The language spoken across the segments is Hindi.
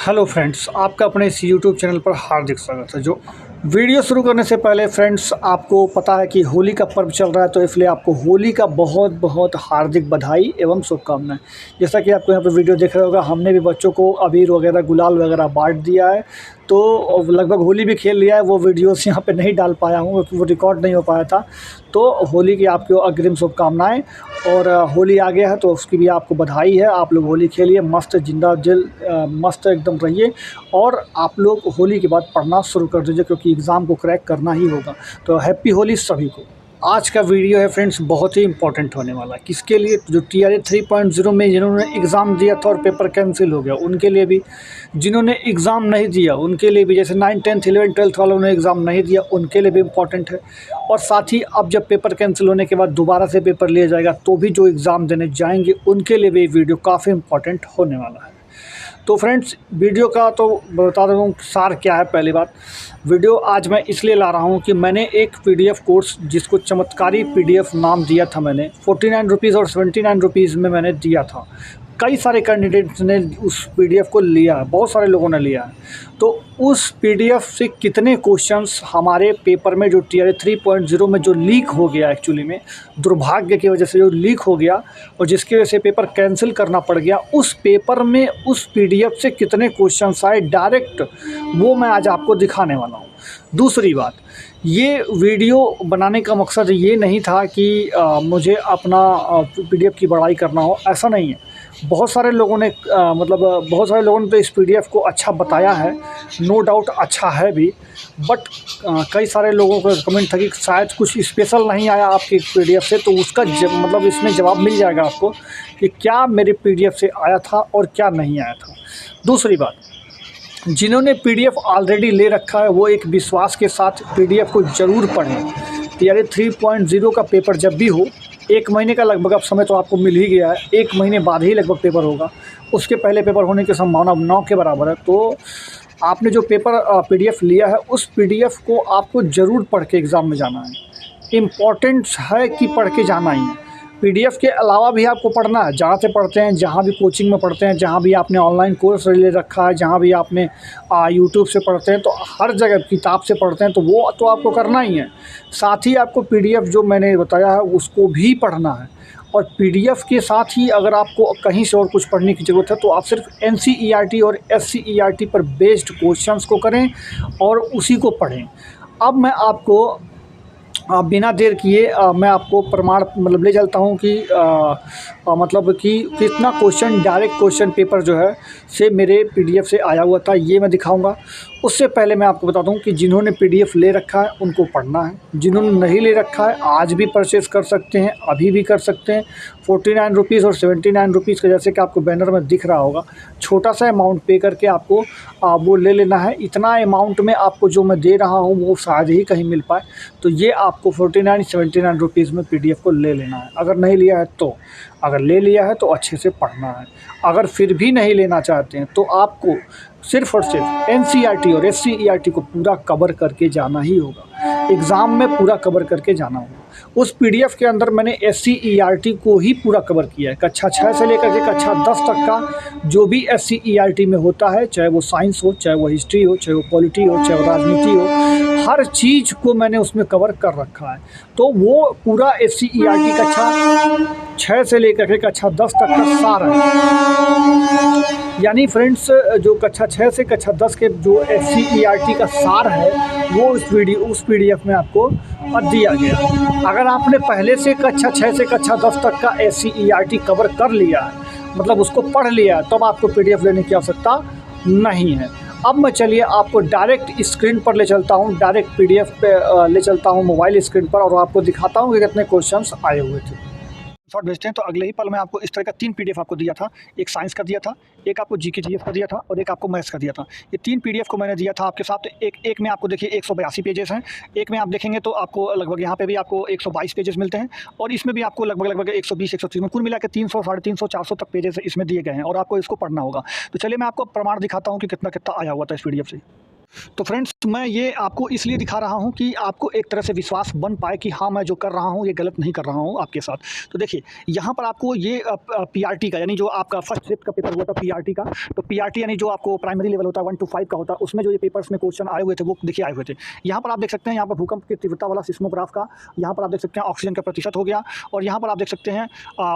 हेलो फ्रेंड्स, आपका अपने इस यूट्यूब चैनल पर हार्दिक स्वागत है। जो वीडियो शुरू करने से पहले फ्रेंड्स, आपको पता है कि होली का पर्व चल रहा है, तो इसलिए आपको होली का बहुत बहुत हार्दिक बधाई एवं शुभकामनाएं। जैसा कि आपको यहाँ पे वीडियो देख रहे होगा, हमने भी बच्चों को अबीर वगैरह गुलाल वगैरह बांट दिया है, तो लगभग होली भी खेल लिया है। वो वीडियोस यहाँ पे नहीं डाल पाया हूँ, वो रिकॉर्ड नहीं हो पाया था। तो होली की आपको अग्रिम शुभकामनाएं। और होली आ गया है तो उसकी भी आपको बधाई है। आप लोग होली खेलिए, मस्त जिंदा दिल मस्त एकदम रहिए। और आप लोग होली के बाद पढ़ना शुरू कर दीजिए, क्योंकि एग्ज़ाम को क्रैक करना ही होगा। तो हैप्पी होली सभी को। आज का वीडियो है फ्रेंड्स, बहुत ही इंपॉर्टेंट होने वाला है। किसके लिए? जो TRA 3.0 में जिन्होंने एग्ज़ाम दिया था और पेपर कैंसिल हो गया, उनके लिए भी। जिन्होंने एग्ज़ाम नहीं दिया उनके लिए भी, जैसे 9, 10, 11, 12 वालों ने एग्ज़ाम नहीं दिया, उनके लिए भी इम्पॉर्टेंट है। और साथ ही अब जब पेपर कैंसिल होने के बाद दोबारा से पेपर लिया जाएगा, तो भी जो एग्ज़ाम देने जाएंगे उनके लिए भी वीडियो काफ़ी इंपॉर्टेंट होने वाला है। तो फ्रेंड्स, वीडियो का तो बता देता हूँ सार क्या है। पहली बात, वीडियो आज मैं इसलिए ला रहा हूँ कि मैंने एक PDF कोर्स, जिसको चमत्कारी PDF नाम दिया था मैंने, 49 रुपीज़ और 79 रुपीज़ में मैंने दिया था। कई सारे कैंडिडेट्स ने उस PDF को लिया है, बहुत सारे लोगों ने लिया है। तो उस PDF से कितने क्वेश्चंस हमारे पेपर में, जो TRA 3.0 में जो लीक हो गया, एक्चुअली में दुर्भाग्य की वजह से जो लीक हो गया और जिसकी वजह से पेपर कैंसिल करना पड़ गया, उस पेपर में उस PDF से कितने क्वेश्चंस आए डायरेक्ट, वो मैं आज आपको दिखाने वाला हूँ। दूसरी बात, ये वीडियो बनाने का मकसद ये नहीं था कि मुझे अपना PDF की बड़ाई करना हो, ऐसा नहीं है। बहुत सारे लोगों ने बहुत सारे लोगों ने तो इस PDF को अच्छा बताया है, नो डाउट अच्छा है भी। बट कई सारे लोगों का कमेंट था कि शायद कुछ स्पेशल नहीं आया आपके PDF से, तो उसका इसमें जवाब मिल जाएगा आपको कि क्या मेरे PDF से आया था और क्या नहीं आया था। दूसरी बात, जिन्होंने PDF ऑलरेडी ले रखा है, वो एक विश्वास के साथ PDF को ज़रूर पढ़ें। TRA 3.0 का पेपर जब भी हो, 1 महीने का लगभग अब समय तो आपको मिल ही गया है। 1 महीने बाद ही लगभग पेपर होगा, उसके पहले पेपर होने की संभावना 9 के बराबर है। तो आपने जो पेपर PDF लिया है, उस PDF को आपको ज़रूर पढ़ के एग्ज़ाम में जाना है। इम्पॉर्टेंट है कि पढ़ के जाना ही है। PDF के अलावा भी आपको पढ़ना है, जहाँ से पढ़ते हैं, जहाँ भी कोचिंग में पढ़ते हैं, जहाँ भी आपने ऑनलाइन कोर्स ले रखा है, जहाँ भी आपने यूट्यूब से पढ़ते हैं, तो हर जगह किताब से पढ़ते हैं, तो वो तो आपको करना ही है। साथ ही आपको PDF जो मैंने बताया है उसको भी पढ़ना है। और PDF के साथ ही अगर आपको कहीं से और कुछ पढ़ने की ज़रूरत है, तो आप सिर्फ NCERT और SCERT पर बेस्ड क्वेश्चंस को करें और उसी को पढ़ें। अब मैं आपको बिना देर किए मैं आपको प्रमाण ले चलता हूँ कि कितना क्वेश्चन, डायरेक्ट क्वेश्चन पेपर जो है से मेरे PDF से आया हुआ था, ये मैं दिखाऊंगा। उससे पहले मैं आपको बताता हूँ कि जिन्होंने PDF ले रखा है उनको पढ़ना है, जिन्होंने नहीं ले रखा है आज भी परचेस कर सकते हैं, अभी भी कर सकते हैं। 49 रुपीज़ और 79 रुपीज़ का, जैसे कि आपको बैनर में दिख रहा होगा, छोटा सा अमाउंट पे करके आपको वो ले लेना है। इतना अमाउंट में आपको जो मैं दे रहा हूँ वो शायद ही कहीं मिल पाए, तो ये आपको 49-79 रुपीज़ में PDF को ले लेना है। अगर नहीं लिया है तो, अगर ले लिया है तो अच्छे से पढ़ना है। अगर फिर भी नहीं लेना चाहते हैं तो आपको सिर्फ़ और सिर्फ NCERT और SCERT को पूरा कवर करके जाना ही होगा। एग्ज़ाम में पूरा कवर करके जाना होगा। उस PDF के अंदर मैंने SCERT को ही पूरा कवर किया है। कक्षा 6 से लेकर के कक्षा 10 तक का जो भी SCERT में होता है, चाहे वो साइंस हो, चाहे वो हिस्ट्री हो, चाहे वो पॉलिटी हो, चाहे वो राजनीति हो, हर चीज़ को मैंने उसमें कवर कर रखा है। तो वो पूरा SCERT कक्षा 6 से लेकर के कक्षा 10 तक का सार है। यानी फ्रेंड्स, जो कक्षा 6 से कक्षा 10 के जो SCERT का सार है, वो उस PDF में आपको दिया गया। अगर आपने पहले से कक्षा 6 से कक्षा 10 तक का SCERT कवर कर लिया है, मतलब उसको पढ़ लिया है, तब आपको PDF लेने की आवश्यकता नहीं है। अब मैं चलिए आपको डायरेक्ट स्क्रीन पर ले चलता हूँ, डायरेक्ट PDF पे ले चलता हूँ मोबाइल स्क्रीन पर, और आपको दिखाता हूँ कि कितने क्वेश्चंस आए हुए थे। शॉर्ट भेजते हैं तो अगले ही पल मैं आपको इस तरह का 3 PDF आपको दिया था। एक साइंस का दिया था, एक आपको GK GS का दिया था और एक आपको मैथ्स का दिया था। ये 3 PDF को मैंने दिया था आपके साथ। एक में आपको देखिए 182 पेजेस हैं, एक में आप देखेंगे तो आपको लगभग यहाँ पे भी आपको 122 पेजेस मिलते हैं, और इसमें भी आपको लगभग 120-130 में कुल मिला के 300, 350, 400 तक पेजेस इसमें दिए गए हैं, और आपको इसको पढ़ना होगा। तो चलिए मैं आपको प्रमाण दिखाता हूँ कि कितना कितना आया हुआ था इस PDF से। तो फ्रेंड्स मैं ये आपको इसलिए दिखा रहा हूँ कि आपको एक तरह से विश्वास बन पाए कि हाँ, मैं जो कर रहा हूँ ये गलत नहीं कर रहा हूँ आपके साथ। तो देखिए यहाँ पर आपको ये पीआरटी का यानी जो आपका फर्स्ट शिफ्ट का पेपर हुआ था पीआरटी का, तो पीआरटी यानी जो आपको प्राइमरी लेवल होता है 1 to 5 का होता है, उसमें जो ये पेपर्स में क्वेश्चन आए हुए थे वो देखिए आए हुए थे। यहाँ पर आप देख सकते हैं, यहाँ पर भूकंप की तीव्रता वाला सिस्मोग्राफ का, यहाँ पर आप देख सकते हैं ऑक्सीजन का प्रतिशत हो गया, और यहाँ पर आप देख सकते हैं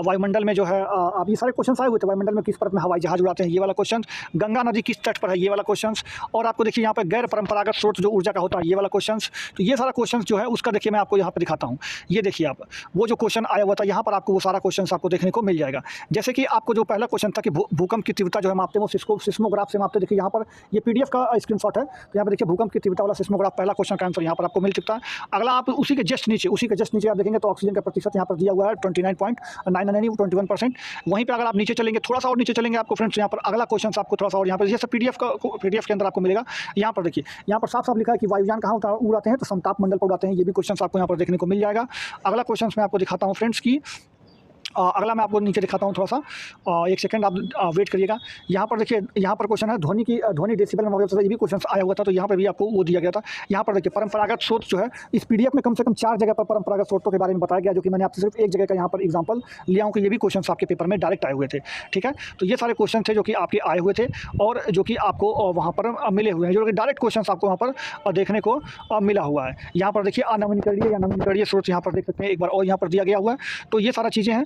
वायुमंडल में जो है आप ये सारे क्वेश्चन आए हुए थे। वायुमंडल में किस परत में हवाई जहाज उड़ाते हैं, ये वाला क्वेश्चन। गंगा नदी किस तट पर है, ये वाला क्वेश्चन। और आपको देखिए यहाँ पर गैर परंपरागत स्रोत जो ऊर्जा का होता है, ये वाला क्वेश्चंस। तो ये सारा क्वेश्चंस जो है उसका देखिए मैं आपको यहाँ पे दिखाता हूँ। ये देखिए आप वो जो क्वेश्चन आया हुआ था यहाँ पर आपको वो सारा क्वेश्चंस आपको देखने को मिल जाएगा। जैसे कि आपको जो पहला क्वेश्चन था कि भूकंप की तीव्रता जो है मापते हैं वो सिस्मोग्राफ से मापते हैं। देखिए यहाँ पर ये पीडीएफ का स्क्रीनशॉट है, तो यहाँ पर देखिए भूकंप की तीव्रता वाला सिस्मोग्राफ पहला क्वेश्चन का आंसर यहाँ पर आपको मिल चुका है। अगला आप उसी के जस्ट नीचे आप देखेंगे तो ऑक्सीजन का प्रतिशत यहाँ पर दिया हुआ है 29.9 यानी 21%। वहीं पर अगर आप नीचे चलेंगे, थोड़ा सा और नीचे चलेंगे आपको फ्रेंड्स यहाँ पर अगला क्वेश्चन आपको थोड़ा सा और यहाँ पर जैसे पीडीएफ के अंदर आपको मिलेगा। यहाँ पर देखिए यहाँ पर साफ साफ लिखा है कि वायुयान कहाँ उड़ाते हैं, तो समताप मंडल पर उड़ाते हैं। ये भी क्वेश्चन आपको यहाँ पर देखने को मिल जाएगा। अगला क्वेश्चन मैं आपको दिखाता हूँ फ्रेंड्स की अगला मैं आपको नीचे दिखाता हूँ थोड़ा सा, एक सेकंड आप वेट करिएगा। यहाँ पर देखिए यहाँ पर क्वेश्चन है ध्वनि डेसिबल में, ये भी क्वेश्चन आया हुआ था, तो यहाँ पर भी आपको वो दिया गया था। यहाँ पर देखिए परंपरागत स्रोत जो है इस पीडीएफ में कम से कम 4 जगह पर परंपरागत स्रोतों के बारे में बताया गया, जो कि मैंने आपसे सिर्फ एक जगह का यहाँ पर एग्जाम्पल लिया हूँ कि ये भी क्वेश्चन आपके पेपर में डायरेक्ट आए हुए थे। ठीक है, तो ये सारे क्वेश्चन थे जो कि आपके आए हुए थे और जो कि आपको वहाँ पर मिले हुए हैं, जो कि डायरेक्ट क्वेश्चन आपको वहाँ पर देखने को मिला हुआ है। यहाँ पर देखिए अनवीकरणीय या नवीकरणीय स्रोत यहाँ पर देख सकते हैं एक बार और यहाँ पर दिया गया हुआ है। तो ये सारा चीज़ें हैं।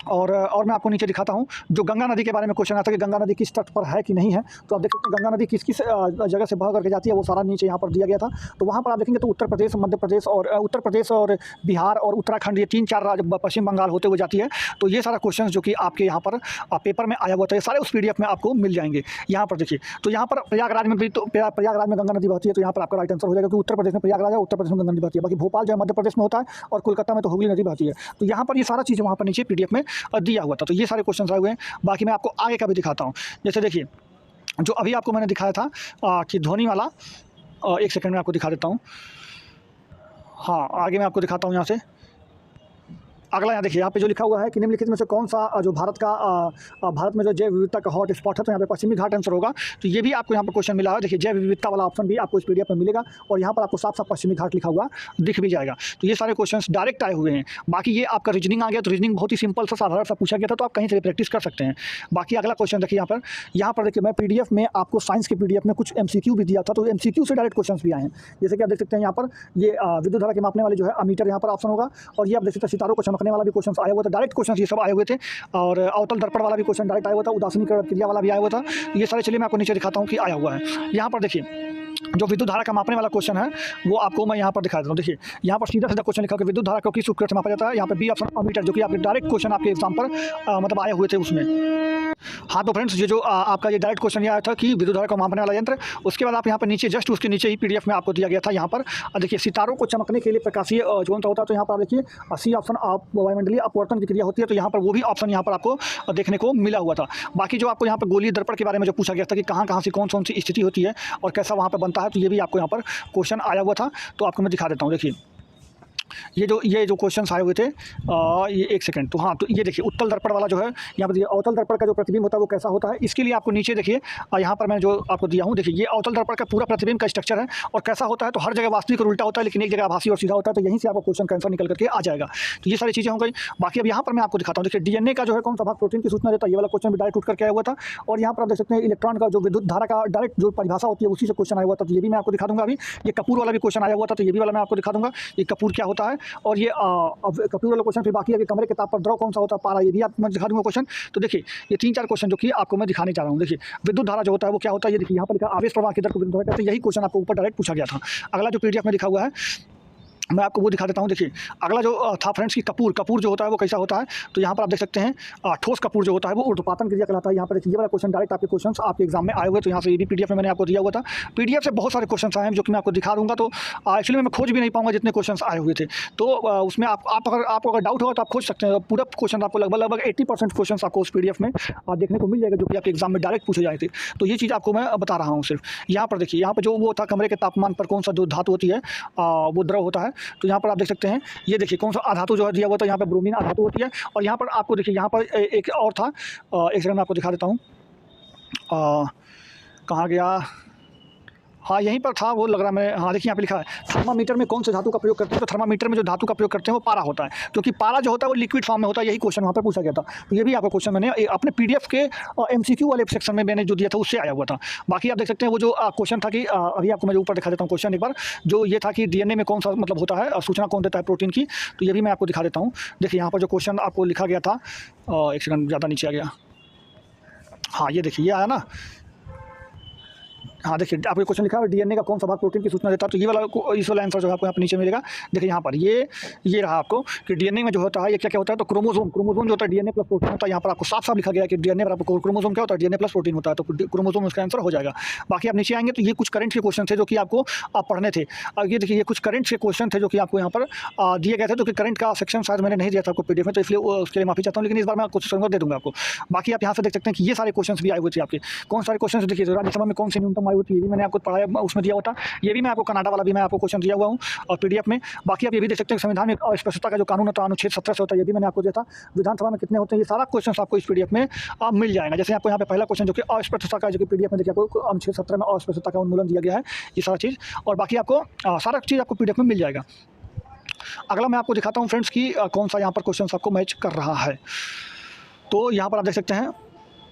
और मैं आपको नीचे दिखाता हूँ जो गंगा नदी के बारे में क्वेश्चन आता है कि गंगा नदी किस तट पर है कि नहीं है। तो आप देख सकते हैं गंगा नदी किस किस जगह से बह करके जाती है, वो सारा नीचे यहाँ पर दिया गया था। तो वहाँ पर आप देखेंगे तो उत्तर प्रदेश, मध्य प्रदेश और उत्तर प्रदेश और बिहार और उत्तराखंड, ये 3-4 राज्य पश्चिम बंगाल होते हुए जाती है। तो ये सारा क्वेश्चन जो कि आपके यहाँ पर पेपर में आया हुआ था, ये सारे उस पीडीएफ में आपको मिल जाएंगे। यहाँ पर देखिए तो यहाँ पर प्रयागराज में भी, तो प्रयागराज में गंगा नदी बहती है, तो यहाँ पर आपका राइट आंसर हो जाएगा क्योंकि उत्तर प्रदेश में प्रयागराज है, उत्तर प्रदेश में गंगा नदी बहती है। बाकी भोपाल जो है मध्य प्रदेश में होता है और कोलकाता में तो हुगली नदी बहती है। तो यहाँ पर ये सारा चीज़ वहाँ पर नीचे पीडीएफ में दिया हुआ था। तो ये सारे क्वेश्चन आए हुए हैं। बाकी मैं आपको आगे का भी दिखाता हूँ। जैसे देखिए जो अभी आपको मैंने दिखाया था कि ध्वनि वाला, एक सेकंड में आपको दिखा देता हूँ। हाँ, आगे मैं आपको दिखाता हूँ यहाँ से। अगला यहाँ देखिए, यहाँ पे जो लिखा हुआ है कि निम्नलिखित में से कौन सा जो भारत में जो जैव विविधता का हॉट स्पॉट है, तो यहाँ पे पश्चिमी घाट आंसर होगा। तो ये भी आपको यहाँ पर क्वेश्चन मिला है। देखिए जैव विविधता वाला ऑप्शन भी आपको इस पीडीएफ में मिलेगा और यहाँ पर आपको साफ साफ पश्चिमी घाट लिखा हुआ दिख भी जाएगा। तो ये सारे क्वेश्चन डायरेक्ट आए हुए हैं। बाकी ये आपका रीजनिंग आ गया, तो रीजनिंग बहुत ही सिंपल सा साधारण सा पूछा गया था, तो आप कहीं से भी प्रैक्टिस कर सकते हैं। बाकी अगला क्वेश्चन देखिए यहाँ पर देखिए मैं पीडीएफ में आपको साइंस के पीडीएफ में कुछ एमसीक्यू भी दिया था, तो एमसीक्यू से डायरेक्ट क्वेश्चन भी आए हैं। जैसे कि आप देख सकते हैं यहाँ पर ये विद्युत धारा के मापने वाले जो है अमीटर यहाँ पर ऑप्शन होगा, और ये आप देख सकते हैं सितारों को चमकने वाला भी क्वेश्चन आया हुआ था। डायरेक्ट क्वेश्चन ये सब आए हुए थे और अवतल दर्पण वाला भी क्वेश्चन डायरेक्ट आया हुआ था, उदासीनीकरण क्रिया वाला भी आया हुआ था। ये सारे चलिए मैं आपको नीचे दिखाता हूँ कि आया हुआ है। यहाँ पर देखिए जो विद्युत धारा का मापने वाला क्वेश्चन है वो आपको मैं यहाँ पर दिखा देता हूँ। देखिए यहाँ पर सीधा क्वेश्चन लिखा कि विद्युत धारा को किस उपकरण से मापा जाता है। यहाँ पर बी ऑप्शन अमीटर, जो कि आपके डायरेक्ट क्वेश्चन आपके एग्जाम पर मतलब आए हुए थे उसमें। हाँ, तो फ्रेंड्स ये जो आपका ये डायरेक्ट क्वेश्चन आया था कि विद्युत धारा को मापने वाला यंत्र, उसके बाद आप यहाँ पर नीचे जस्ट उसके नीचे ही पीडीएफ में आपको दिया गया था। यहाँ पर देखिए सितारों को चमकने के लिए प्रकाशीय ज्वलंत होता है, तो यहाँ पर देखिए सी ऑप्शन वायुमंडलीय अपवर्तन की क्रिया होती है, तो यहाँ पर वो भी ऑप्शन यहाँ पर आपको देखने को मिला हुआ था। बाकी जो आपको यहाँ पर गोलीय दर्पण के बारे में जो पूछा गया था कि कहाँ से कौन सी स्थिति होती है और कैसा वहाँ पर बनता है, तो ये भी आपको यहाँ पर क्वेश्चन आया हुआ था। तो आपको मैं दिखा देता हूँ। देखिए ये जो क्वेश्चंस आए हुए थे ये एक सेकंड, तो हाँ, तो ये देखिए उत्तल दर्पण वाला जो है यहाँ पर अवतल दर्पण का जो प्रतिबिंब होता है वो कैसा होता है, इसके लिए आपको नीचे देखिए यहाँ पर मैं जो आपको दिया हूँ। देखिए ये अवतल दर्पण का पूरा प्रतिबिंब का स्ट्रक्चर है और कैसा होता है, तो हर जगह वास्तविक और उल्टा होता है, लेकिन एक जगह आभासी और सीधा होता है। तो यहीं से आपको क्वेश्चन का आंसर निकल करके आ जाएगा। तो ये सारी चीज़ें हो गई। बाकी अब यहाँ पर मैं आपको दिखाता हूँ। देखिए डीएनए का जो है कौन सा भाग प्रोटीन की सूचना देता है, ये वाला क्वेश्चन भी डायरेक्ट उठ करके आया हुआ था। और यहाँ पर आप देख सकते हैं इलेक्ट्रॉन का जो विद्युत धारा का डायरेक्ट जो परिभाषा होती है उसी से क्वेश्चन आया हुआ था, तो ये भी मैं आपको दिखा दूंगा। अभी ये कपूर वाला भी क्वेश्चन आया हुआ था, तो ये भी वाला मैं आपको दिखा दूंगा ये कपूर क्या होता है। और ये अब कपूर वाला क्वेश्चन फिर बाकी है कि कमरे के ताप पर द्रव कौन सा होता है, पारा, ये भी आपको मैं दिखा दूंगा क्वेश्चन। तो देखिए ये 3-4 क्वेश्चन जो कि आपको मैं दिखाने जा रहा हूँ। देखिए विद्युत धारा जो होता है वो क्या होता है, ये देखिए यहाँ पर लिखा आवेश प्रवाह की दर को विद्युत धारा कहते हैं। यही क्वेश्चन आपको ऊपर डायरेक्ट पूछा गया था। अगला जो पीडीएफ में लिखा हुआ है मैं आपको वो दिखा देता हूँ। देखिए अगला जो था फ्रेंड्स की कपूर जो होता है वो कैसा होता है, तो यहाँ पर आप देख सकते हैं ठोस कपूर जो होता है वो ऊर्ध्वपातन क्रिया कहलाता है। यहाँ पर देखिए ये वाला क्वेश्चन डायरेक्ट आपके क्वेश्चन आपके एग्जाम में आए हुए, तो यहाँ से ये भी पीडीएफ में मैंने आपको दिया हुआ था। पीडीएफ से बहुत सारे क्वेश्चन आए हैं जो कि मैं आपको दिखा दूंगा, तो एक्चुअली मैं खोज भी नहीं पाऊंगा जितने क्वेश्चन आए हुए थे। तो उसमें आपको अगर डाउट होगा तो आप खोज सकते हैं। पूरा क्वेश्चन आपको लगभग 80% क्वेश्चन आपको उस पीडीएफ में देखने को मिल जाएगा जो कि आपके एग्जाम में डायरेक्ट पूछे जाए थे। तो ये चीज़ आपको मैं बता रहा हूँ सिर्फ। यहाँ पर देखिए यहाँ पर जो वो था कमरे के तापमान पर कौन सा जो धातु होती है वो द्रव होता है, तो यहाँ पर आप देख सकते हैं ये देखिए कौन सा आधातु जो है दिया हुआ था, यहाँ पर ब्रोमीन आधातु होती है। और यहाँ पर आपको देखिए यहाँ पर एक और था, एक सेकंड में आपको दिखा देता हूँ कहाँ गया। हाँ, यहीं पर था, वो लग रहा है मैं, हाँ देखिए यहाँ पे लिखा है थर्मामीटर में कौन से धातु का प्रयोग करते हैं। तो थर्मामीटर में जो धातु का प्रयोग करते हैं वो पारा होता है, क्योंकि पारा जो होता है वो लिक्विड फॉर्म में होता है। यही क्वेश्चन वहाँ पर पूछा गया था। तो ये भी आपका क्वेश्चन मैंने अपने पीडीएफ के एमसीक्यू वाले सेक्शन में मैंने जो दिया था उससे आया हुआ था। बाकी आप देख सकते हैं वो जो क्वेश्चन था कि अभी आपको मैं ऊपर दिखा देता हूँ क्वेश्चन एक बार, जो ये था कि डीएनए में कौन सा मतलब होता है, सूचना कौन देता है प्रोटीन की। तो ये भी मैं आपको दिखा देता हूँ। देखिए यहाँ पर जो क्वेश्चन आपको लिखा गया था, एक सेकंड ज़्यादा नीचे आ गया, हाँ ये देखिए ये आया ना। हाँ देखिए आपको क्वेश्चन लिखा है डीएनए का कौन सा भाग प्रोटीन की सूचना देता है। तो ये वाला इस वाला आंसर जो है आपको यहाँ पर नीचे मिलेगा। देखिए यहाँ पर ये रहा आपको कि डीएनए में जो होता है ये क्या क्या होता है। तो क्रोमोसोम जो होता है डीएनए प्लस प्रोटीन होता है। यहाँ पर आपको साफ साफ लिखा गया है कि डीएनए पर आपको क्रोमोसोम क्या होता है, डीएनए प्लस प्रोटीन होता है। तो क्रोमोसोम उसका आंसर हो जाएगा। बाकी आप नीचे आएंगे तो ये कुछ करंट के क्वेश्चन थे जो कि आपको पढ़ने थे। और ये देखिए ये कुछ करंट के क्वेश्चन थे जो कि आपको यहाँ पर दिए गए थे। तो कि करंट का सेक्शन शायद मैंने नहीं दिया था आपको पीडीएफ में, तो इसलिए उसके लिए माफी चाहता हूँ, लेकिन इस बार मैं कोशिश करूँगा दे दूँगा आपको। बाकी आप यहाँ से देख सकते हैं कि ये सारे क्वेश्चन भी आए हुए थे आपके। कौन सारे क्वेश्चन देखिए, राज्यसभा में कौन सी न्यूनतम आयु थी, ये भी मैंने आपको पढ़ाया, उसमें दिया होता। ये भी मैं आपको कनाडा वाला भी मैं आपको क्वेश्चन दिया हुआ हूँ और पीडीएफ में। बाकी आप ये भी देख सकते हैं संविधान में अस्पष्टता का जो कानून होता है अनुच्छेद 17 से होता है, ये भी मैंने आपको दिया था। विधानसभा में कितने होते हैं, ये सारा क्वेश्चन आपको इस पीडीएफ में मिल जाएगा। जैसे आपको यहाँ पे पहला क्वेश्चन जो कि अस्पष्टता का, जो कि पीडीएफ में देखिए आपको अनुच्छेद 17 में अस्पष्टता का उन्मूलन दिया गया है, ये सारा चीज़। और बाकी आपको सारा चीज़ आपको पीडीएफ में मिल जाएगा। अगला मैं आपको दिखाता हूँ फ्रेंड्स कि कौन सा यहाँ पर क्वेश्चन आपको मैच कर रहा है। तो यहाँ पर आप देख सकते हैं,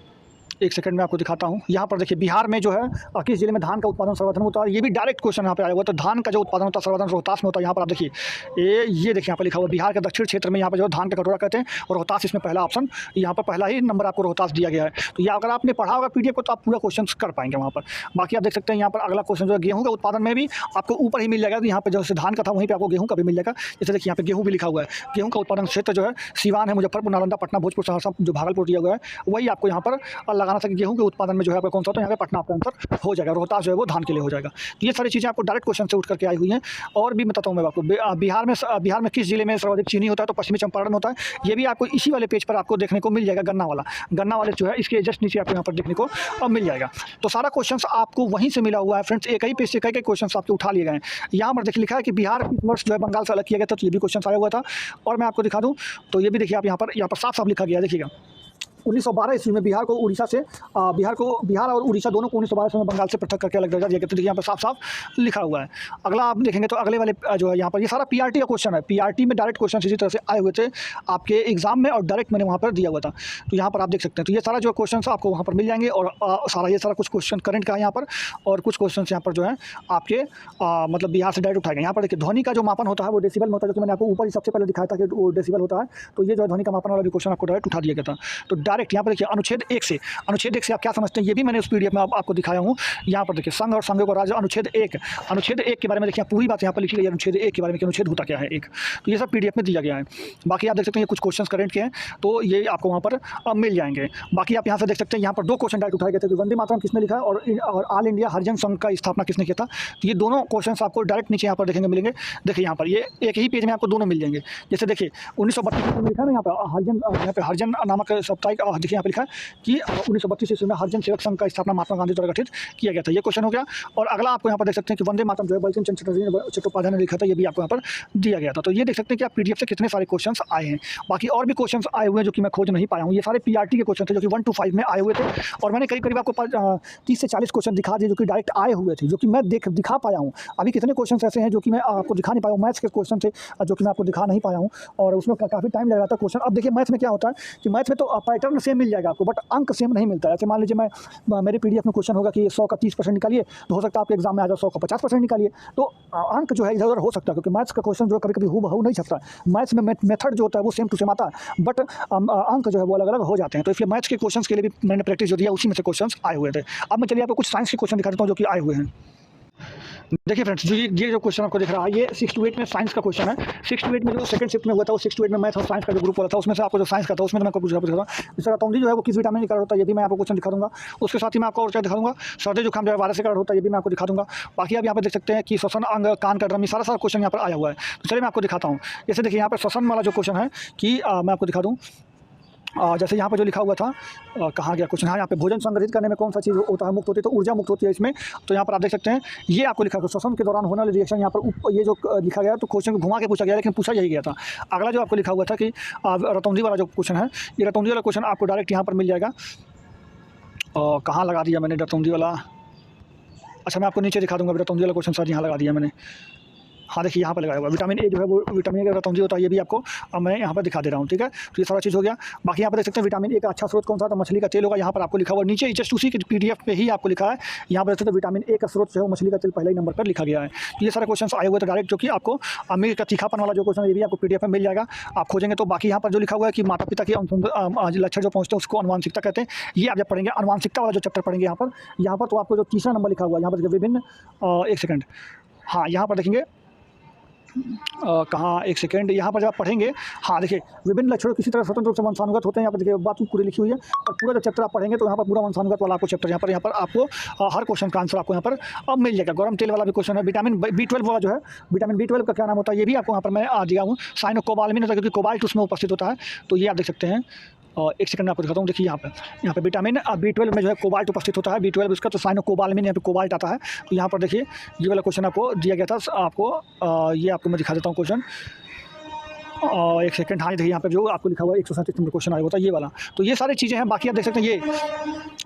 एक सेकंड में आपको दिखाता हूँ। यहाँ पर देखिए बिहार में जो है किस जिले में धान का उत्पादन सर्वाधिक होता है। ये भी डायरेक्ट क्वेश्चन यहाँ पे आया हुआ। तो धान का जो उत्पादन होता है सर्वाधिक रोहतास में होता है। यहाँ पर आप देखिए ये देखिए यहाँ पर लिखा हुआ बिहार के दक्षिण क्षेत्र में यहाँ पर जो धान का कटोरा कहते हैं, और रोहतास इसमें पहला ऑप्शन, यहाँ पर पहला ही नंबर आपको रोहतास दिया गया है। तो ये अगर आपने पढ़ा होगा पीडीएफ को तो आप पूरा क्वेश्चन कर पाएंगे वहाँ पर। बाकी आप देख सकते हैं यहाँ पर अगला क्वेश्चन जो है गेहूँ का उत्पादन में भी आपको ऊपर ही मिल जाएगा। यहाँ पर जैसे धान का था वहीं पर आपको गेहूँ का भी मिल जाएगा। जैसे देखिए यहाँ पे गेहूँ भी लिखा हुआ है। गेहूँ का उत्पादन क्षेत्र जो है सीवान है, मुजफ्फरपुर, नालंदा, पटना, भोजपुर, सहरसा, जो भागलपुर दिया हुआ है, वही आपको यहाँ पर लगाना था कि गेहूँ के उत्पादन में जो है आपका कौन सा, तो यहाँ पे पटना आपका आंसर हो जाएगा। रोहतास जो है वो धान के लिए हो जाएगा। तो ये सारी चीज़ें आपको डायरेक्ट क्वेश्चन से उठ करके आई हुई हैं। और भी बताता हूँ मैं आपको, बिहार में किस जिले में सर्वाधिक चीनी होता है, तो पश्चिमी चंपारण होता है। ये भी आपको इसी वाले पेज पर आपको देखने को मिल जाएगा। गन्ना वाले जो है इसके जस्ट नीचे आपको यहाँ पर देखने को मिल जाएगा। तो सारा क्वेश्चन आपको वहीं से मिला हुआ है फ्रेंड्स। एक ही पेज से कई क्वेश्चन आपके उठा लिए गए हैं। यहाँ पर देखिए लिखा है कि बिहार इस वर्ष जो है बंगाल से अलग किया गया था। तो ये भी क्वेश्चन आया हुआ था। और मैं आपको दिखा दूँ तो ये भी देखिए आप यहाँ पर साफ साफ लिखा गया, देखिएगा 1912 ईस्वी में बिहार और उड़ीसा दोनों को 1912 ईस्वी में बंगाल से पृथक करके अलग दर्जा दिया गया। तो देखिए यहाँ पर साफ साफ लिखा हुआ है। अगला आप देखेंगे तो अगले वाले जो है यहाँ पर ये सारा पीआरटी का क्वेश्चन है। पीआरटी में डायरेक्ट क्वेश्चन इसी तरह से आए हुए थे आपके एग्जाम में, और डायरेक्ट मैंने वहाँ पर दिया हुआ था। तो यहाँ पर आप देख सकते हैं। तो ये सारा जो क्वेश्चन आपको वहाँ पर मिल जाएंगे। और ये सारा कुछ क्वेश्चन करंट का है यहाँ पर, और कुछ क्वेश्चन यहाँ पर जो है आपके मतलब बिहार से डायरेक्ट उठाए गए। यहाँ पर देखिए ध्वनि का जो मापन होता है वो डेसिबल में होता है, जो कि मैंने आपको ऊपर ही सबसे पहले दिखाया था कि वो डेसिबल होता है। तो ये जो ध्वनि का मापन वाला भी क्वेश्चन आपको डायरेक्ट उठा दिया गया था। तो डायरेक्ट यहाँ पर देखिए अनुच्छेद एक से आप क्या समझते हैं, ये भी मैंने उस पीडीएफ में आपको दिखाया हूँ। यहाँ पर देखिए संघ और संघों का राज्य, अनुच्छेद एक के बारे में देखिए पूरी बात यहाँ पर लिखी गई है। अनुच्छेद एक के बारे में कि अनुच्छेद होता क्या है एक, तो ये सब पीडीएफ में दिया गया है। बाकी आप देख सकते हैं ये कुछ क्वेश्चन करंट के हैं, तो ये आपको वहाँ पर मिल जाएंगे। बाकी आप यहाँ से देख सकते हैं यहाँ पर 2 क्वेश्चन डायरेक्ट उठाए गए थे। वंदे मातरम किसने लिखा है और ऑल इंडिया हरिजन संघ का स्थापना किसने किया था। तो ये दोनों क्वेश्चन आपको डायरेक्ट नीचे यहाँ पर देखेंगे मिलेंगे। देखिए यहाँ पर ये एक ही पेज में आपको दोनों मिल जाएंगे। जैसे देखिए 1932 में लिखा है ना यहाँ पे हरिजन नामक साप्ताहिक, देखिए यहाँ पर लिखा है कि 1932 ईस्वी में हरिजन सेवक संघ का स्थापना महात्मा गांधी द्वारा गठित किया गया था। ये क्वेश्चन हो गया। और अगला आपको यहाँ पर देख सकते हैं कि वंदे मातरम जो है बंकिम चंद्र चट्टोपाध्याय ने लिखा था, ये भी आपको यहाँ पर दिया गया था। तो ये देख सकते हैं कि आप पीडीएफ से कितने सारे क्वेश्चंस आए हैं। बाकी और भी क्वेश्चंस आए हुए हैं जो कि मैं खोज नहीं पाया हूँ। ये सारे पीआरटी के क्वेश्चन थे जो कि 1 to 5 में आए हुए थे। और मैंने करीब आपको 30 से 40 क्वेश्चन दिखा दिए जो कि डायरेक्ट आए हुए थे, जो कि मैं दिखा पाया हूँ। अभी कितने क्वेश्चन ऐसे हैं जो कि मैं आपको दिखा नहीं पाया हूँ। मैथ्स के क्वेश्चन थे जो कि मैं आपको दिखा नहीं पाया हूँ, और उसमें काफ़ी टाइम लग रहा था क्वेश्चन। अब देखिए मैथ्स में क्या होता है कि मैथ्स में तो पैटर्न सेम मिल जाएगा आपको, बट अंक सेम नहीं मिलता है। ऐसे मान लीजिए मेरे पीडीएफ में क्वेश्चन होगा कि 100 का 30% निकालिए, तो हो सकता है आपके एग्जाम में आ जाए 100 का 50% निकालिए। तो अंक जो है इधर उधर हो सकता है, क्योंकि मैथ्स का क्वेश्चन जो है कभी कभी हूबहू नहीं छपता। मैथ्स में मेथड जो होता है वो सेम टू सेम आता है, बट अंक जो है वो अलग अलग हो जाते हैं। तो इसलिए मैथ्स के क्वेश्चन के लिए भी मैंने प्रैक्टिस जो दिया उसी में से क्वेश्चन आए हुए थे। अब मैं चलिए आपको कुछ साइंस के क्वेश्चन दिखा देता हूँ जो कि आए हुए हैं। देखिए फ्रेंड्स, ये जो क्वेश्चन आपको दिख रहा है ये 6 to 8 में साइंस का क्वेश्चन है। 6 to 8 में जो सेकंड शिफ्ट में हुआ था वो 6 to 8 में मैथ और साइंस का जो ग्रुप वाला था उसमें से आपको जो साइंस का था उसमें मैं आपको पूछ रहा था इस रतौंधी जो है वो किस विटामिन का कारण होता है, ये भी मैं आपको क्वेश्चन दिखा दूंगा। उसके साथ ही मैं आपको और क्या दिखा दूंगा, सर्दी जुकाम जो है वायरस से कारण होता है, ये भी मैं आपको दिखा दूंगा। बाकी आप यहाँ पर देख सकते हैं कि श्वसन अंग, कान का ड्रम, सारा क्वेश्चन यहाँ पर आया हुआ है। तो चलिए मैं आपको दिखाता हूँ। जैसे देखिए यहाँ पर श्वसन वाला जो क्वेश्चन है कि मैं आपको दिखा दूँ। जैसे यहाँ पर जो लिखा हुआ था, कहाँ गया क्वेश्चन, हाँ यहाँ पे भोजन संग्रहित करने में कौन सा चीज़ होता है मुक्त होती है, तो ऊर्जा मुक्त होती है इसमें। तो यहाँ पर आप देख सकते हैं ये आपको लिखा है श्वसन के दौरान होने वाले रिएक्शन, यहाँ पर ये जो लिखा गया तो क्वेश्चन को घुमा के पूछा गया, लेकिन पूछा यही गया था। अगला जो आपको लिखा हुआ था कि रतौंधी वाला जो क्वेश्चन है, ये रतौंधी वाला क्वेश्चन आपको डायरेक्ट यहाँ पर मिल जाएगा। कहाँ लगा दिया मैंने रतौंधी वाला, अच्छा मैं आपको नीचे दिखा दूँगा बेटा, रतौंधी वाला क्वेश्चन शायद यहाँ लगा दिया मैंने। हाँ देखिए यहाँ पे लगाया हुआ विटामिन ए जो है वो विटामिन ए का रतौंधी होता है, ये भी आपको अब मैं यहाँ पर दिखा दे रहा हूँ, ठीक है। तो ये सारा चीज़ हो गया। बाकी यहाँ पर देख सकते हैं विटामिन ए का अच्छा स्रोत कौन सा, तो मछली का तेल होगा। यहाँ पर आपको लिखा हुआ नीचे जस्ट उसी के पीडीएफ पे ही आपको लिखा है, यहाँ पर देख सकते हैं विटामिन ए का स्रोत जो है वो मछली का तेल पहले ही नंबर पर लिखा गया है। तो ये सारे क्वेश्चन आए हुए थे डायरेक्ट, जो कि आपको अमीर का तीखापन वाला जो क्वेश्चन ये भी आपको पीडीएफ में मिल जाएगा, आप खोजेंगे तो। बाकी यहाँ पर जो लिखा हुआ है कि माता पिता के लक्षण जो पहुँचते हैं उसको अनुवांशिकता कहते हैं, ये आप जब पढ़ेंगे अनुवांशिकता वाला जो चैप्टर पढ़ेंगे यहाँ पर तो आपको जो तीसरा नंबर लिखा हुआ है यहाँ पर विभिन्न, एक सेकंड, हाँ यहाँ पर देखेंगे कहाँ, एक सेकेंड, यहाँ पर जब आप पढ़ेंगे, हाँ देखिए विभिन्न लक्षणों किसी तरह स्वतंत्र रूप से वंशानुगत होते हैं। यहाँ पर देखिए बात पूरी लिखी हुई है, और पूरा जो चैप्टर आप पढ़ेंगे तो यहाँ पर पूरा वंशानुगत वाला आपको चैप्टर यहाँ पर आपको हर क्वेश्चन का आंसर आपको यहाँ पर अब मिल जाएगा। गरम तेल वाला भी क्वेश्चन है, विटामिन B12 वाला जो है, विटामिन B12 का क्या नाम होता है ये भी आपको यहाँ पर मैं दिया हूँ। साइनोकोबालामिन होता है, क्योंकि कोबाल्ट उसमें उपस्थित होता है, तो ये आप देख सकते हैं। और एक सेकंड में आपको दिखाता हूँ, देखिए यहाँ पे विटामिन B12 में जो है कोबाल्ट उपस्थित होता है, B12 उसका, तो साइनोकोबालामिन यहाँ पे कोबाल्ट आता है। तो यहाँ पर देखिए ये वाला क्वेश्चन आपको दिया गया था, आपको ये आपको मैं दिखा देता हूँ क्वेश्चन। एक सेकंड, हाँ देखिए यहाँ पे जो आपको लिखा हुआ है 137 नंबर क्वेश्चन आया होता है ये वाला। तो ये सारी चीज़ें हैं। बाकी आप देख सकते हैं ये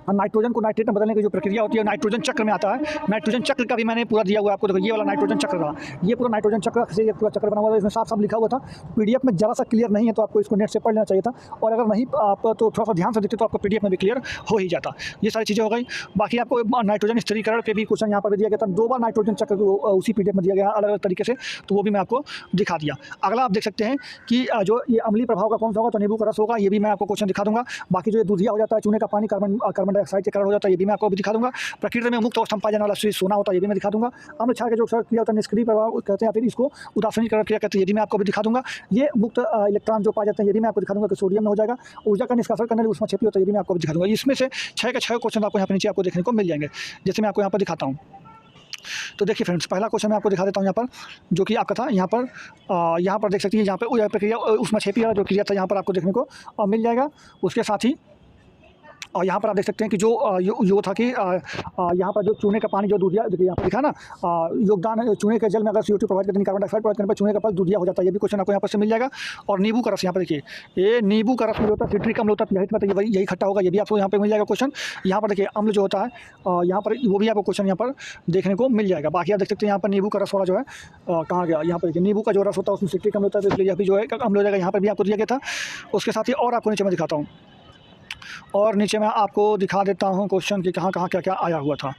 नाइट्रोजन को नाइट्रेट में बदलने की जो प्रक्रिया होती है नाइट्रोजन चक्र में आता है। नाइट्रोजन चक्र का भी मैंने पूरा दिया हुआ है आपको, देखो ये वाला नाइट्रोजन चक्र का, ये पूरा नाइट्रोजन चक्र से ये पूरा चक्र बना हुआ था, इसमें साफ साफ लिखा हुआ था। पीडीएफ में जरा सा क्लियर नहीं है तो आपको इसको नेट से पढ़ लेना चाहिए था, और अगर नहीं आप तो थोड़ा सा ध्यान से देखते तो आपको पीडीएफ में भी क्लियर हो ही जाता। ये सारी चीज़ें हो गई। बाकी आपको नाइट्रोजन स्थिरीकरण पे भी क्वेश्चन यहाँ पर भी दिया गया था, 2 बार नाइट्रोजन चक्र उसी पीडीएफ में दिया गया अलग अलग तरीके से, तो वो भी मैं आपको दिखा दिया। अगला आप देख सकते हैं कि जो ये अम्लीय प्रभाव का कौन सा होगा, तो नींबू का रस होगा, ये भी मैं आपको क्वेश्चन दिखा दूंगा। बाकी जो ये दूधिया हो जाता है, चूने का पानी कार्बन डाइऑक्साइड के कारण हो जाता है, ये भी मैं आपको भी दिखा दूंगा। प्रकृति में मुक्त अवस्था में पाया जाने वाला सोना होता है, ये भी मैं दिखा दूंगा। अम्ल क्षार के जो क्रिया होता है निष्क्रिय प्रभाव कहते हैं, फिर इसको उदासीनीकरण क्रिया कहते हैं, ये भी मैं आपको भी दिखा दूंगा। ये मुक्त इलेक्ट्रॉन जो पाए जाते हैं ये भी मैं आपको दिखा दूंगा कि सोडियम में हो जाएगा। ऊर्जा का निष्कासन करने उसमें छेपी होता है, ये भी मैं आपको भी दिखा दूंगा। इसमें से 6 के 6 क्वेश्चन आपको यहाँ पे नीचे आपको देखने को मिल जाएंगे, जैसे मैं आपको यहाँ पर दिखाता हूँ। तो देखिए फ्रेंड्स, पहला क्वेश्चन मैं आपको दिखा देता हूँ यहाँ पर, जो कि आपका था यहाँ पर देख सकती है, यहाँ पे प्रक्रिया उसमें छेपी वाला जो क्रिया था यहाँ पर आपको देखने को मिल जाएगा। उसके साथ ही और यहाँ पर आप देख सकते हैं कि जो यो था कि यहाँ पर जो चूने का पानी जो दूधिया, देखिए यहाँ पर लिखा ना, योगदान चूने के जल में अगर CO2 प्रोवाइड करते हैं, कार्बन डाइऑक्साइड प्रोवाइड करने पर चूने का पल दूधिया हो जाता है, ये भी क्वेश्चन आपको यहाँ पर से मिल जाएगा। और नींबू का रस, यहाँ पर देखिए ये नींबू का रस में जो होता है सिट्रिक अम्ल होता है, पीएच में यही खट्टा होगा, ये भी आपको यहाँ पर मिल जाएगा क्वेश्चन। यहाँ पर देखिए अम्ल जो होता है यहाँ पर वो भी आपको क्वेश्चन यहाँ पर देखने को मिल जाएगा। बाकी आप देख सकते हैं यहाँ पर नींबू का रस वाला जो है कहाँ गया, यहाँ पर देखिए नींबू का जो रस होता है उसमें सिट्रिक अम्ल होता है, तो इसलिए यह भी जो है अम्ल हो जाएगा, यहाँ पर भी आपको दिया गया था। उसके साथ ही और आपको नीचे मैं दिखाता हूँ, और नीचे मैं आपको दिखा देता हूँ क्वेश्चन कि कहाँ कहाँ क्या क्या आया हुआ था।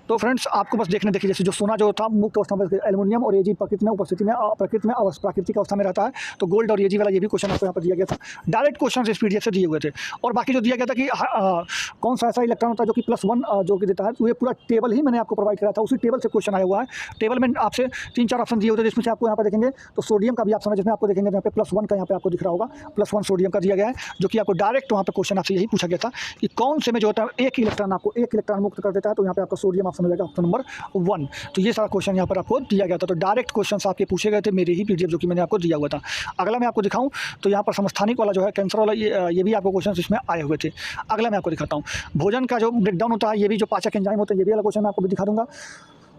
तो फ्रेंड्स आपको बस देखने देखिए, जैसे जो सोना जो था मुक्त अवस्था में, एल्युमिनियम और एजी प्रकृति में उपस्थिति में प्राकृतिक अवस्था में रहता है, तो गोल्ड और एजी वाला ये भी क्वेश्चन आपको यहाँ पर दिया गया था। डायरेक्ट क्वेश्चन इस पीडीएफ से दिए हुए थे। और बाकी जो दिया गया था कि कौन सा ऐसा इलेक्ट्रॉन होता है जो कि +1 जो कि देता है, तो ये पूरा टेबल ही मैंने आपको प्रोवाइड करा था, उसी टेबल से क्वेश्चन आया हुआ है। टेबल में आपसे 3-4 ऑप्शन दिए होते हैं, जिसमें से आपको यहाँ पर देखेंगे तो सोडियम का भी ऑप्शन है, जिसमें आपको देखेंगे यहाँ पे +1 का यहाँ पे आपको दिख रहा होगा, +1 सोडियम का दिया गया है, जो कि आपको डायरेक्ट वहाँ पर क्वेश्चन आपसे यही पूछा गया था कि कौन से में जो होता है एक इलेक्ट्रॉन मुक्त कर देता है, तो यहाँ पे आपका सोडियम ऑप्शन हो जाएगा, ऑप्शन नंबर 1। तो ये सारा क्वेश्चन यहाँ पर आपको दिया गया था। तो डायरेक्ट क्वेश्चंस आपके पूछे गए थे मेरे ही पीडीएफ जो कि मैंने आपको दिया हुआ था। अगला मैं आपको दिखाऊं तो यहाँ पर समस्थानिक वाला जो है कैंसर वाला, ये भी आपको क्वेश्चन इसमें आए हुए थे। अगला मैं आपको दिखाता हूँ भोजन का जो ब्रेकडाउन होता है, ये भी जो पाचक एंजाइम होते हैं, ये भी वाला क्वेश्चन मैं आपको भी दिखा दूंगा।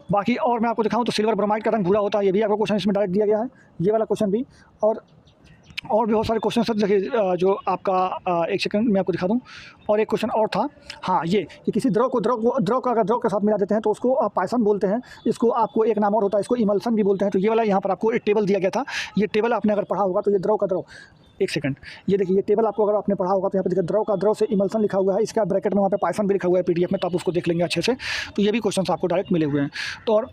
बाकी और मैं आपको दिखाऊँ तो सिल्वर ब्रोमाइड का रंग भूरा होता है, ये भी आपको क्वेश्चन इसमें डायरेक्ट दिया गया है, ये वाला क्वेश्चन भी। और भी बहुत सारे क्वेश्चन हैं, देखिए जो आपका एक सेकंड में आपको दिखा दूं। और एक क्वेश्चन और था, हाँ ये कि किसी द्रव का अगर द्रव के साथ मिला देते हैं तो उसको आप पायसन बोलते हैं, इसको आपको एक नाम और होता है, इसको इमल्सन भी बोलते हैं। तो ये वाला यहाँ पर आपको एक टेबल दिया गया था, ये टेबल आपने अगर पढ़ा होगा तो ये द्रव का द्रव, एक सेकंड, ये देखिए ये टेबल आपको अगर आपने पढ़ा होगा तो यहाँ पे देखिए द्रव का द्रव से इमल्सन लिखा हुआ है, इसका ब्रैकेट में वहाँ पे पायसन भी लिखा हुआ है पीडीएफ में, तो आप उसको देख लेंगे अच्छे से। तो ये भी क्वेश्चन आपको डायरेक्ट मिले हुए हैं। तो और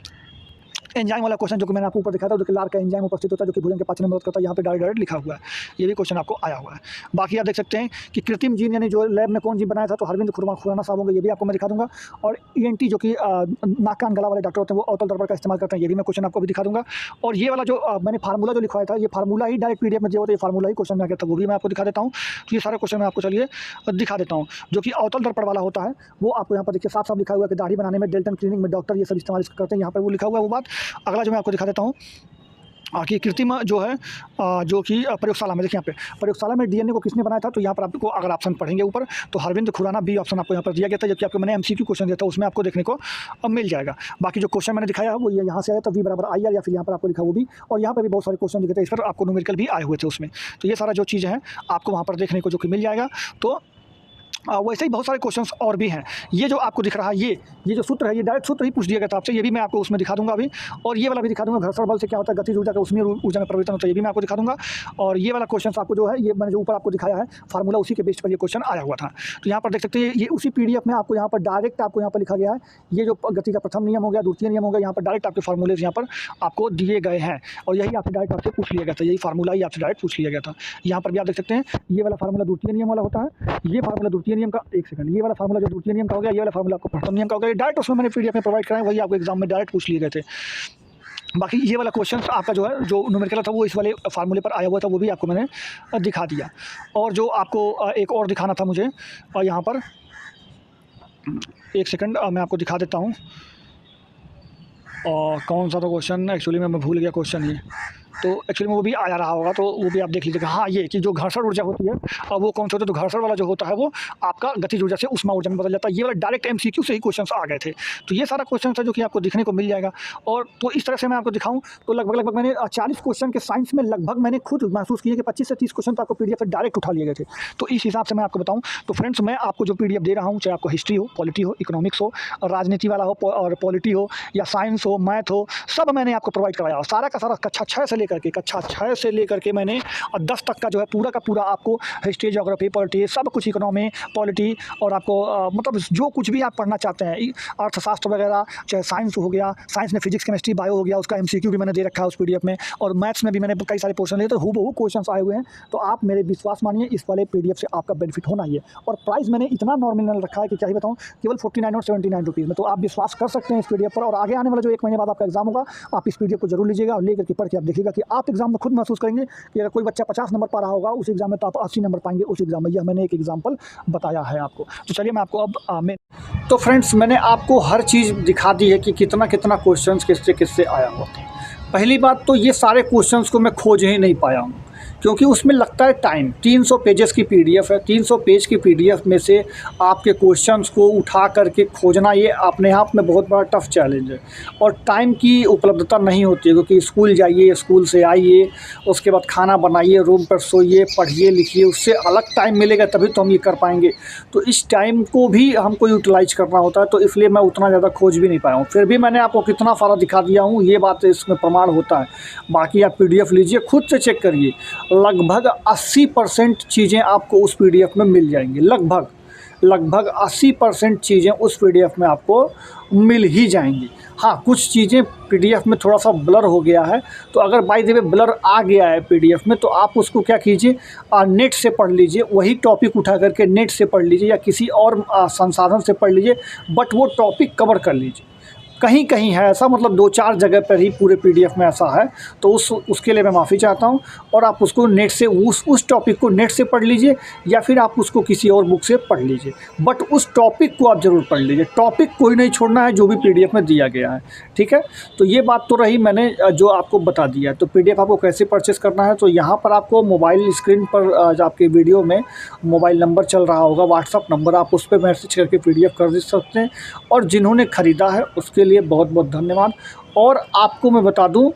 एंजाइम वाला क्वेश्चन जो कि मैंने आपको ऊपर दिखाया था, जो कि लार का एंजाइम उपस्थित होता है, जो कि भोजन के पाचन में मदद करता है, यहाँ पे डायरेक्ट लिखा हुआ है, ये भी क्वेश्चन आपको आया हुआ है। बाकी आप देख सकते हैं कि कृत्रिम जीन यानी जो लैब में कौन जीन बनाया था, तो हरविंद खुराना साहब होंगे, ये भी आपको मैं दिखा दूंगा। और ENT जो कि नाक कान गला वाले डॉक्टर होते हैं, वो अवतल दर्पण का इस्तेमाल करते हैं, ये भी मैं क्वेश्चन आपको भी दिखा दूंगा। और ये वाला जो मैंने फार्मूला जो लिखवाया था, ये फार्मूला ही डायरेक्ट पीडीएफ में दिया होता है, ये फार्मूला ही क्वेश्चन में आ गया था, वो भी मैं आपको दिखा देता हूँ। तो ये सारे क्वेश्चन मैं आपको चलिए दिखा देता हूँ। जो कि अवतल दर्पण वाला होता है वो आपको यहाँ पर देखिए साफ साफ लिखा हुआ है कि दाढ़ी बनाने में, डेल्टन क्लिनिक में डॉक्टर ये सब इस्तेमाल करते हैं, यहाँ पर वो लिखा हुआ है वो बात। अगला जो मैं आपको दिखा देता हूँ कि कृत्रिम जो है जो कि प्रयोगशाला में, देखिए यहाँ पे प्रयोगशाला में डीएनए को किसने बनाया था, तो यहाँ पर आपको अगर ऑप्शन पढ़ेंगे ऊपर तो हरविंद खुराना, बी ऑप्शन आपको यहाँ पर दिया गया था, जबकि आपको मैंने एमसीक्यू क्वेश्चन दिया था उसमें आपको देखने को मिल जाएगा। बाकी जो क्वेश्चन मैंने दिखाया वो ये यहाँ से आया था, V = IR, या फिर यहाँ पर आपको लिखा वो भी, और यहाँ पर भी बहुत सारे क्वेश्चन दिखे थे, इस पर आपको न्यूमेरिकल भी आए हुए थे उसमें। तो ये सारा जो चीज़ें हैं आपको वहाँ पर देखने को जो कि मिल जाएगा। तो वैसे ही बहुत सारे क्वेश्चंस और भी हैं। ये जो आपको दिख रहा है ये जो सूत्र है, ये डायरेक्ट सूत्र ही पूछ दिया गया था आपसे, ये भी मैं आपको उसमें दिखा दूंगा अभी। और ये वाला भी दिखा दूंगा, घर्षण बल से क्या होता है, गतिज ऊर्जा का उसमें ऊर्जा में परिवर्तन होता है, ये भी मैं आपको दिखा दूंगा। और ये वाला क्वेश्चन आपको जो है, ये मैंने जो ऊपर आपको दिखाया है फार्मूला, उसी के बेस पर ये क्वेश्चन आया हुआ था। तो यहाँ पर देख सकते हैं, ये उसी PDF में आपको यहाँ पर डायरेक्ट आपको यहाँ पर लिखा गया है। ये जो गति का प्रथम नियम हो गया, द्वितीय नियम हो गया, यहाँ पर डायरेक्ट आपके फार्मूले यहाँ पर आपको दिए गए हैं। और यही आपसे डायरेक्ट आपसे पूछ लिया गया था, यही फार्मूला ही आपसे डायरेक्ट पूछ लिया गया था। यहाँ पर भी आप देख सकते हैं, ये वाला फार्मूला द्वितीय नियम वाला होता है, ये फार्मूला द्वितीय नियम का, एक सेकंड, ये वाला फार्मूला जो द्वितीय नियम का हो गया, ये वाला फार्मूला आपको प्रथम नियम का हो गया। डायरेक्ट उसमें मैंने PDF में प्रोवाइड कराया, वही आपको एग्जाम में डायरेक्ट पूछ लिए गए थे। बाकी ये वाला क्वेश्चन आपका जो है, जो न्यूमेरिकल था, वो इस वाले फार्मूले पर आया हुआ था, वो भी आपको मैंने दिखा दिया। और जो आपको एक और दिखाना था मुझे, यहाँ पर एक सेकंड मैं आपको दिखा देता हूँ। और कौन सा था क्वेश्चन, एक्चुअली मैं भूल गया क्वेश्चन ही। तो एक्चुअली में वो भी आया रहा होगा, तो वो भी आप देख लीजिएगा। हाँ, ये कि जो घर्षण ऊर्जा होती है, अब वो कौन सा होता है, तो घर्षण वाला जो होता है वो आपका गतिज ऊर्जा से उष्मा ऊर्जा में बदल जाता है। ये वाला डायरेक्ट MCQ से ही क्वेश्चंस आ गए थे। तो ये सारा क्वेश्चन था जो कि आपको दिखने को मिल जाएगा। और तो इस तरह से मैं आपको दिखाऊँ तो लगभग मैंने 40 क्वेश्चन के साइंस में लगभग मैंने खुद महसूस किया कि 25 से 30 क्वेश्चन तो आपको PDF से डायरेक्ट उठा लिए गए थे। तो इस हिसाब से मैं आपको बताऊँ तो फ्रेंड्स, मैं आपको जो PDF दे रहा हूँ, चाहे आपको हिस्ट्री हो, पॉलिटी हो, इकोनॉमिक्स हो, राजनीति वाला हो और पॉलिटी हो, या साइंस हो, मैथ हो, सब मैंने आपको प्रोवाइड कराया। सारा का सारा कक्षा 6 से लेकर के मैंने 10 तक का जो है पूरा का पूरा आपको हिस्ट्री, ज्योग्राफी, पॉलिटी, सब कुछ, इकोनॉमी, पॉलिटी, और आपको मतलब जो कुछ भी आप पढ़ना चाहते हैं, अर्थशास्त्र वगैरह, चाहे साइंस हो गया, साइंस में फिजिक्स, केमिस्ट्री, बायो हो गया, उसका MCQ भी मैंने दे रखा है उस PDF में। और मैथ्स में भी मैंने कई सारे पोर्शन लिए, तो हूबहू क्वेश्चन आए हुए हैं। तो आप मेरे विश्वास मानिए, इस वाले PDF से आपका बेनिफिट होना ही है। और प्राइस मैंने इतना नॉमिनल रखा है कि क्या ही बताऊँ, केवल 49 और 79 रुपीज़ में। तो आप विश्वास कर सकते हैं इस PDF पर। और आगे आने वाला जो 1 महीने बाद आपका एग्जाम होगा, आप इस PDF को जरूर लीजिएगा और लेकर के पढ़ के आप देखिएगा कि आप एग्जाम में खुद महसूस करेंगे कि अगर कोई बच्चा 50 नंबर पा रहा होगा उस एग्जाम में, तो आप 80 नंबर पाएंगे उस एग्जाम में। यह मैंने एक एग्जाम्पल बताया है आपको। तो चलिए मैं आपको अब तो फ्रेंड्स, मैंने आपको हर चीज़ दिखा दी है कि कितना क्वेश्चंस किससे आया हुआ था। पहली बात तो ये सारे क्वेश्चंस को मैं खोज ही नहीं पाया हूँ, क्योंकि उसमें लगता है टाइम। 300 पेजेस की PDF है, 300 पेज की PDF में से आपके क्वेश्चंस को उठा करके खोजना, ये अपने आप में बहुत बड़ा टफ चैलेंज है। और टाइम की उपलब्धता नहीं होती है, क्योंकि स्कूल जाइए, स्कूल से आइए, उसके बाद खाना बनाइए, रूम पर सोइए, पढ़िए, लिखिए, उससे अलग टाइम मिलेगा तभी तो हम ये कर पाएंगे। तो इस टाइम को भी हमको यूटिलाइज करना होता है, तो इसलिए मैं उतना ज़्यादा खोज भी नहीं पाया हूँ। फिर भी मैंने आपको कितना सारा दिखा दिया हूँ, ये बात इसमें प्रमाण होता है। बाकी आप PDF लीजिए, खुद से चेक करिए, लगभग 80% चीज़ें आपको उस PDF में मिल जाएंगी। लगभग 80% चीज़ें उस PDF में आपको मिल ही जाएंगी। हाँ, कुछ चीज़ें PDF में थोड़ा सा ब्लर हो गया है, तो अगर बाय द वे ब्लर आ गया है PDF में, तो आप उसको क्या कीजिए, नेट से पढ़ लीजिए, वही टॉपिक उठा करके नेट से पढ़ लीजिए या किसी और संसाधन से पढ़ लीजिए, बट वो टॉपिक कवर कर लीजिए। कहीं कहीं है ऐसा, मतलब 2-4 जगह पर ही पूरे PDF में ऐसा है, तो उसके लिए मैं माफ़ी चाहता हूँ। और आप उसको नेट से उस टॉपिक को नेट से पढ़ लीजिए, या फिर आप उसको किसी और बुक से पढ़ लीजिए, बट उस टॉपिक को आप ज़रूर पढ़ लीजिए। टॉपिक कोई नहीं छोड़ना है जो भी PDF में दिया गया है, ठीक है। तो ये बात तो रही, मैंने जो आपको बता दिया। तो PDF आपको कैसे परचेस करना है, तो यहाँ पर आपको मोबाइल स्क्रीन पर आपके वीडियो में मोबाइल नंबर चल रहा होगा, व्हाट्सअप नंबर, आप उस पर मैसेज करके PDF कर दे सकते हैं। और जिन्होंने ख़रीदा है उसके लिए बहुत बहुत धन्यवाद। और आपको मैं बता दूं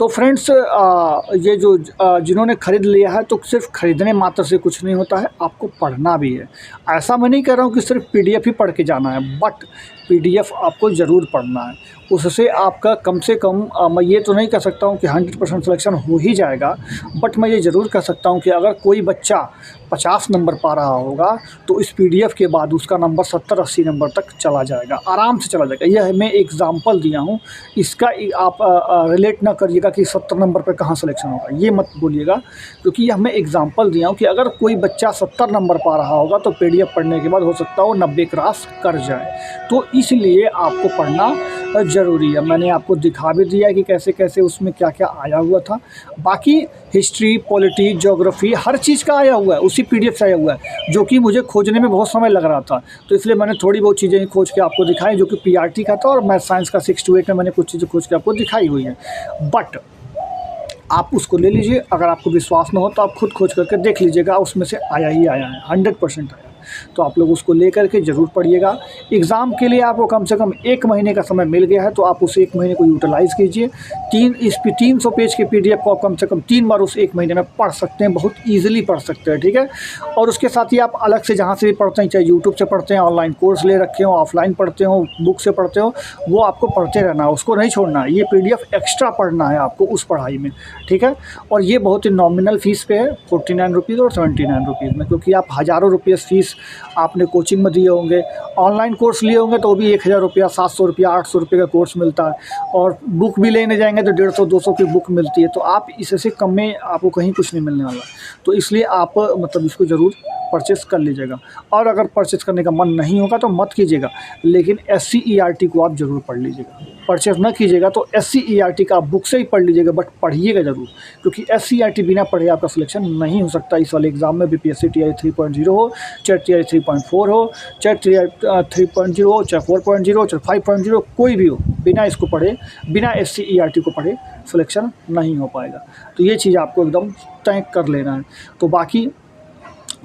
तो फ्रेंड्स, ये जो जिन्होंने ख़रीद लिया है, तो सिर्फ ख़रीदने मात्र से कुछ नहीं होता है, आपको पढ़ना भी है। ऐसा मैं नहीं कह रहा हूँ कि सिर्फ PDF ही पढ़ के जाना है, बट PDF आपको ज़रूर पढ़ना है। उससे आपका कम से कम, मैं ये तो नहीं कह सकता हूँ कि 100% सिलेक्शन हो ही जाएगा, बट मैं ये ज़रूर कह सकता हूँ कि अगर कोई बच्चा 50 नंबर पा रहा होगा, तो इस PDF के बाद उसका नंबर 70-80 नंबर तक चला जाएगा, आराम से चला जाएगा। यह मैं एग्ज़ाम्पल दिया हूँ, इसका आप रिलेट ना करिएगा कि 70 नंबर पर कहाँ सिलेक्शन होगा, ये मत बोलिएगा, क्योंकि यह मैं एग्ज़ाम्पल दिया हूँ कि अगर कोई बच्चा 70 नंबर पा रहा होगा, तो PDF पढ़ने के बाद हो सकता है वो 90 क्रॉस कर जाए। तो इसलिए आपको पढ़ना ज़रूरी है। मैंने आपको दिखा भी दिया कि कैसे कैसे उसमें क्या क्या आया हुआ था। बाकी हिस्ट्री, पॉलिटी, ज्योग्राफी, हर चीज़ का आया हुआ है, उसी PDF से आया हुआ है, जो कि मुझे खोजने में बहुत समय लग रहा था। तो इसलिए मैंने थोड़ी बहुत चीज़ें खोज के आपको दिखाई, जो कि PRT का था, और मैथ साइंस का 6 to 8 में मैंने कुछ चीज़ें खोज के आपको दिखाई हुई है। बट आप उसको ले लीजिए, अगर आपको विश्वास ना हो तो आप खुद खोज करके देख लीजिएगा, उसमें से आया ही आया है, 100% आया। तो आप लोग उसको लेकर के ज़रूर पढ़िएगा। एग्ज़ाम के लिए आपको कम से कम 1 महीने का समय मिल गया है, तो आप उस 1 महीने को यूटिलाइज़ कीजिए। 300 पेज के पीडीएफ को आप कम से कम 3 बार उस 1 महीने में पढ़ सकते हैं, बहुत ईज़िली पढ़ सकते हैं, ठीक है। और उसके साथ ही आप अलग से जहाँ से भी पढ़ते हैं, चाहे यूट्यूब से पढ़ते हैं, ऑनलाइन कोर्स ले रखे हो, ऑफलाइन पढ़ते हो, बुक से पढ़ते हो, वो आपको पढ़ते रहना है, उसको नहीं छोड़ना है। ये पीडीएफ एक्स्ट्रा पढ़ना है आपको उस पढ़ाई में, ठीक है। और ये बहुत ही नॉमिनल फ़ीस पे है, 49 रुपीज़ और 79 रुपीज़ में, क्योंकि आप हज़ारों रुपये फ़ीस आपने कोचिंग में दिए होंगे। ऑनलाइन कोर्स लिए होंगे तो भी 1000 रुपया, 700 रुपया, 800 रुपये का कोर्स मिलता है, और बुक भी लेने जाएंगे तो 150-200 की बुक मिलती है। तो आप इससे कम में आपको कहीं कुछ नहीं मिलने वाला। तो इसलिए आप मतलब इसको ज़रूर परचेस कर लीजिएगा। और अगर परचेस करने का मन नहीं होगा तो मत कीजिएगा, लेकिन SCERT को आप ज़रूर पढ़ लीजिएगा। परचेस न कीजिएगा तो SCERT का आप बुक से ही पढ़ लीजिएगा, बट पढ़िएगा ज़रूर, क्योंकि SCERT बिना पढ़े आपका सिलेक्शन नहीं हो सकता इस वाले एग्ज़ाम में। BPSC TI 3.0 हो, चाहे TI 3.4 हो, चाहे TI 3.0 हो, चाहे 4.0 हो, चाहे 5.0, कोई भी हो, बिना इसको पढ़े, बिना SCERT को पढ़े सिलेक्शन नहीं हो पाएगा। तो ये चीज़ आपको एकदम तय कर लेना है। तो बाकी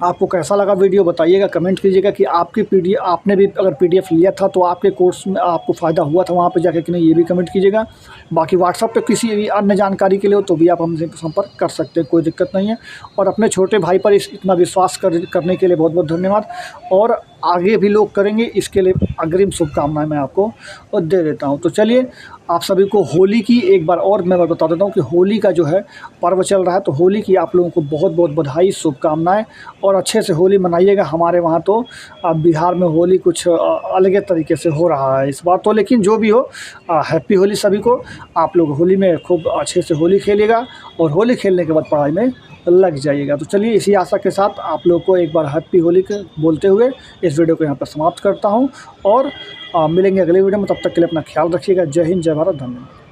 आपको कैसा लगा वीडियो बताइएगा, कमेंट कीजिएगा कि आपकी पीडीएफ, आपने भी अगर पीडीएफ लिया था तो आपके कोर्स में आपको फ़ायदा हुआ था वहाँ पे जाके कि नहीं, ये भी कमेंट कीजिएगा। बाकी व्हाट्सएप पे किसी भी अन्य जानकारी के लिए हो तो भी आप हमसे संपर्क कर सकते हैं, कोई दिक्कत नहीं है। और अपने छोटे भाई पर इतना विश्वास करने के लिए बहुत बहुत धन्यवाद, और आगे भी लोग करेंगे, इसके लिए अग्रिम शुभकामनाएं मैं आपको दे देता हूं। तो चलिए, आप सभी को होली की एक बार और मैं बता देता हूं कि होली का जो है पर्व चल रहा है, तो होली की आप लोगों को बहुत बहुत बधाई, शुभकामनाएं, और अच्छे से होली मनाइएगा। हमारे वहाँ तो बिहार में होली कुछ अलग तरीके से हो रहा है इस बार तो, लेकिन जो भी हो, हैप्पी होली सभी को। आप लोग होली में खूब अच्छे से होली खेलिएगा, और होली खेलने के बाद पढ़ाई में लग जाइएगा। तो चलिए, इसी आशा के साथ आप लोग को एक बार हैप्पी होली के बोलते हुए इस वीडियो को यहाँ पर समाप्त करता हूँ, और मिलेंगे अगले वीडियो में। तब तक के लिए अपना ख्याल रखिएगा। जय हिंद, जय भारत, धन्यवाद।